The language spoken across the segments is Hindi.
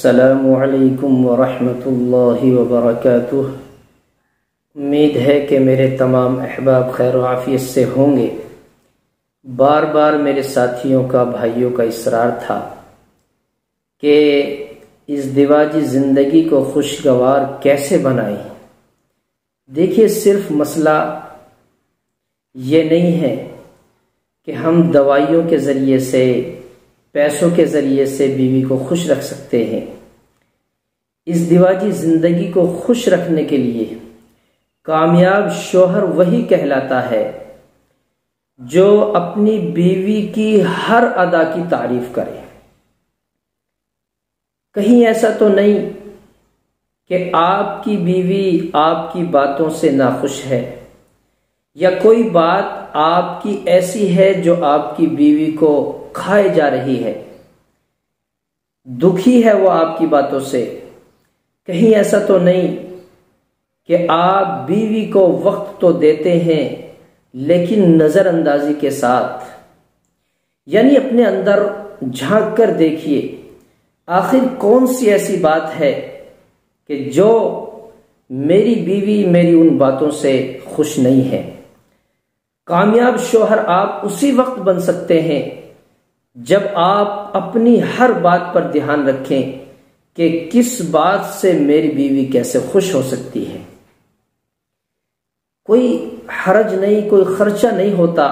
अस्सलामु अलैकुम वरहमतुल्लाहि वबरकातुह। उम्मीद है कि मेरे तमाम अहबाब खैर व आफियत से होंगे। बार बार मेरे साथियों का, भाइयों का इसरार था कि इस दिवाजी ज़िंदगी को खुशगवार कैसे बनाएं। देखिए, सिर्फ मसला ये नहीं है कि हम दवाइयों के ज़रिए से, पैसों के ज़रिए से बीवी को खुश रख सकते हैं। इस दिवाजी ज़िंदगी को खुश रखने के लिए कामयाब शौहर वही कहलाता है जो अपनी बीवी की हर अदा की तारीफ करे। कहीं ऐसा तो नहीं कि आपकी बीवी आपकी बातों से नाखुश है या कोई बात आपकी ऐसी है जो आपकी बीवी को खाए जा रही है, दुखी है वो आपकी बातों से। कहीं ऐसा तो नहीं कि आप बीवी को वक्त तो देते हैं लेकिन नजरअंदाजी के साथ। यानी अपने अंदर झांक कर देखिए, आखिर कौन सी ऐसी बात है कि जो मेरी बीवी मेरी उन बातों से खुश नहीं है। कामयाब शौहर आप उसी वक्त बन सकते हैं जब आप अपनी हर बात पर ध्यान रखें कि किस बात से मेरी बीवी कैसे खुश हो सकती है। कोई हरज नहीं, कोई खर्चा नहीं होता।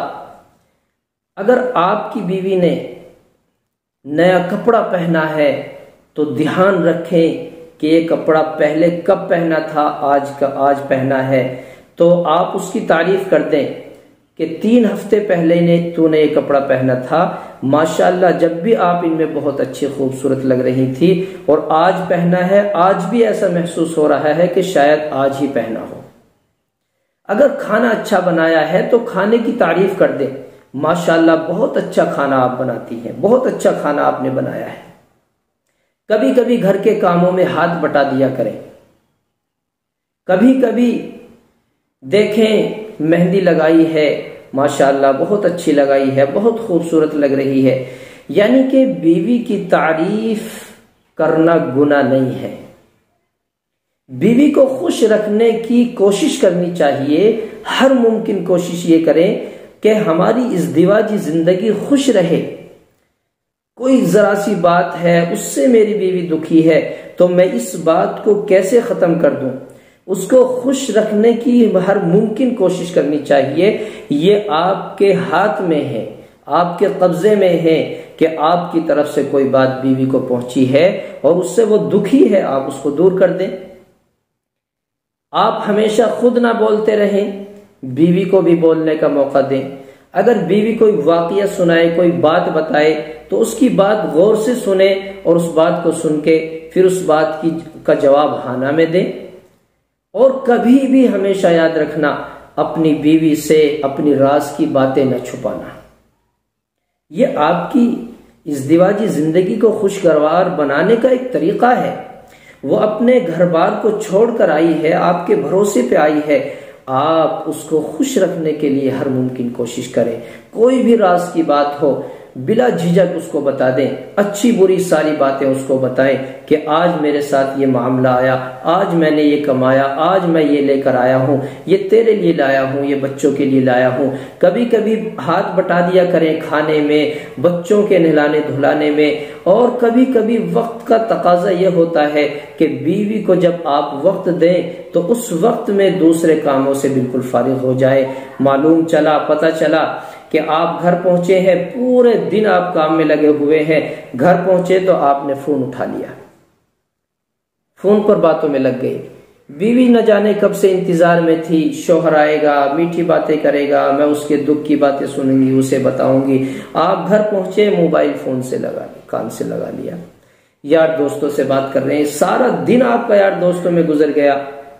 अगर आपकी बीवी ने नया कपड़ा पहना है तो ध्यान रखें कि ये कपड़ा पहले कब पहना था, आज पहना है, तो आप उसकी तारीफ कर दें कि 3 हफ्ते पहले ने तूने ये कपड़ा पहना था, माशाअल्लाह, जब भी आप इनमें बहुत अच्छी खूबसूरत लग रही थी, और आज पहना है, आज भी ऐसा महसूस हो रहा है कि शायद आज ही पहना हो। अगर खाना अच्छा बनाया है तो खाने की तारीफ कर दें, माशाअल्लाह, बहुत अच्छा खाना आप बनाती हैं, बहुत अच्छा खाना आपने बनाया है। कभी कभी घर के कामों में हाथ बटा दिया करें। कभी कभी देखें, मेहंदी लगाई है, माशाअल्लाह, बहुत अच्छी लगाई है, बहुत खूबसूरत लग रही है। यानी कि बीवी की तारीफ करना गुनाह नहीं है। बीवी को खुश रखने की कोशिश करनी चाहिए। हर मुमकिन कोशिश ये करें कि हमारी इस दिवाजी जिंदगी खुश रहे। कोई जरा सी बात है, उससे मेरी बीवी दुखी है, तो मैं इस बात को कैसे खत्म कर दूं। उसको खुश रखने की हर मुमकिन कोशिश करनी चाहिए। ये आपके हाथ में है, आपके कब्जे में है कि आपकी तरफ से कोई बात बीवी को पहुंची है और उससे वो दुखी है, आप उसको दूर कर दें। आप हमेशा खुद ना बोलते रहें, बीवी को भी बोलने का मौका दें। अगर बीवी कोई वाकया सुनाए, कोई बात बताए, तो उसकी बात गौर से सुने और उस बात को सुन के फिर उस बात का जवाब हाना में दें। और कभी भी हमेशा याद रखना, अपनी बीवी से अपनी राज की बातें न छुपाना। ये आपकी इस दिवाजी जिंदगी को खुशगवार बनाने का एक तरीका है। वो अपने घर बार को छोड़कर आई है, आपके भरोसे पे आई है। आप उसको खुश रखने के लिए हर मुमकिन कोशिश करें। कोई भी राज की बात हो, बिला झिझक उसको बता दें। अच्छी बुरी सारी बातें उसको बताएं कि आज मेरे साथ ये मामला आया, आज मैंने ये कमाया, आज मैं ये लेकर आया हूँ, ये तेरे लिए लाया हूँ, ये बच्चों के लिए लाया हूँ। कभी कभी हाथ बटा दिया करें खाने में, बच्चों के नहलाने धुलाने में। और कभी कभी वक्त का तकाजा ये होता है कि बीवी को जब आप वक्त दें तो उस वक्त में दूसरे कामों से बिल्कुल फारिग हो जाए। पता चला कि आप घर पहुंचे हैं, पूरे दिन आप काम में लगे हुए हैं, घर पहुंचे तो आपने फोन उठा लिया, फोन पर बातों में लग गई। बीवी न जाने कब से इंतजार में थी, शौहर आएगा, मीठी बातें करेगा, मैं उसके दुख की बातें सुनूंगी, उसे बताऊंगी। आप घर पहुंचे, मोबाइल फोन से कान से लगा लिया, यार दोस्तों से बात कर रहे हैं। सारा दिन आपका यार दोस्तों में गुजर गया,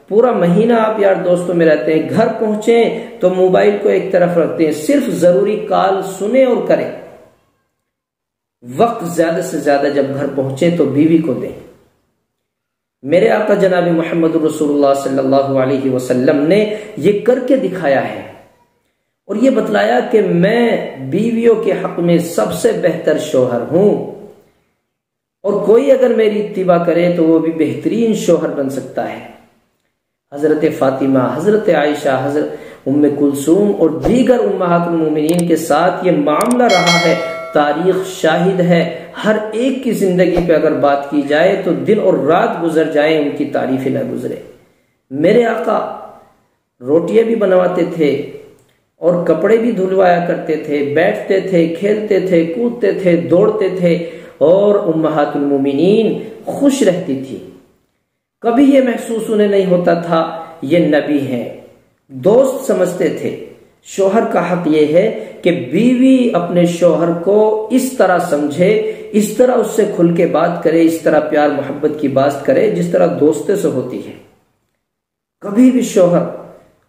पूरा महीना आप यार दोस्तों में रहते हैं। घर पहुंचे तो मोबाइल को एक तरफ रखते हैं, सिर्फ जरूरी कॉल सुने और करें। वक्त ज्यादा से ज्यादा जब घर पहुंचे तो बीवी को दें। मेरे आका जनाब मोहम्मद रसूलुल्लाह सल्लल्लाहु अलैहि वसल्लम ने ये करके दिखाया है और ये बतलाया कि मैं बीवियों के हक में सबसे बेहतर शौहर हूं। और कोई अगर मेरी इत्तिबा करे तो वो भी बेहतरीन शोहर बन सकता है। हजरत फातिमा, हजरत आयशा, हजरत उम्मे कुलसूम और दीगर उम्महातुल मोमिनीन के साथ ये मामला रहा है। तारीख शाहिद है। हर एक की जिंदगी पे अगर बात की जाए तो दिन और रात गुजर जाए उनकी तारीफ न गुजरे। मेरे आका रोटियां भी बनवाते थे और कपड़े भी धुलवाया करते थे, बैठते थे, खेलते थे, कूदते थे, दौड़ते थे और उम्महातुल मोमिनीन खुश रहती थी। कभी ये महसूस उन्हें नहीं होता था ये नबी हैं। दोस्त समझते थे। शोहर का हक ये है कि बीवी अपने शोहर को इस तरह समझे, इस तरह उससे खुल के बात करे, इस तरह प्यार मोहब्बत की बात करे जिस तरह दोस्ते से होती है। कभी भी शोहर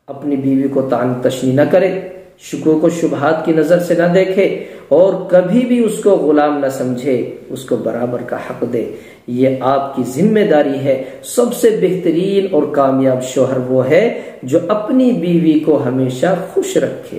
अपनी बीवी को तान तशनी न करे, शुक्र को शुबहात की नजर से न देखे और कभी भी उसको गुलाम न समझे, उसको बराबर का हक दे। ये आपकी जिम्मेदारी है। सबसे बेहतरीन और कामयाब शोहर वो है जो अपनी बीवी को हमेशा खुश रखे।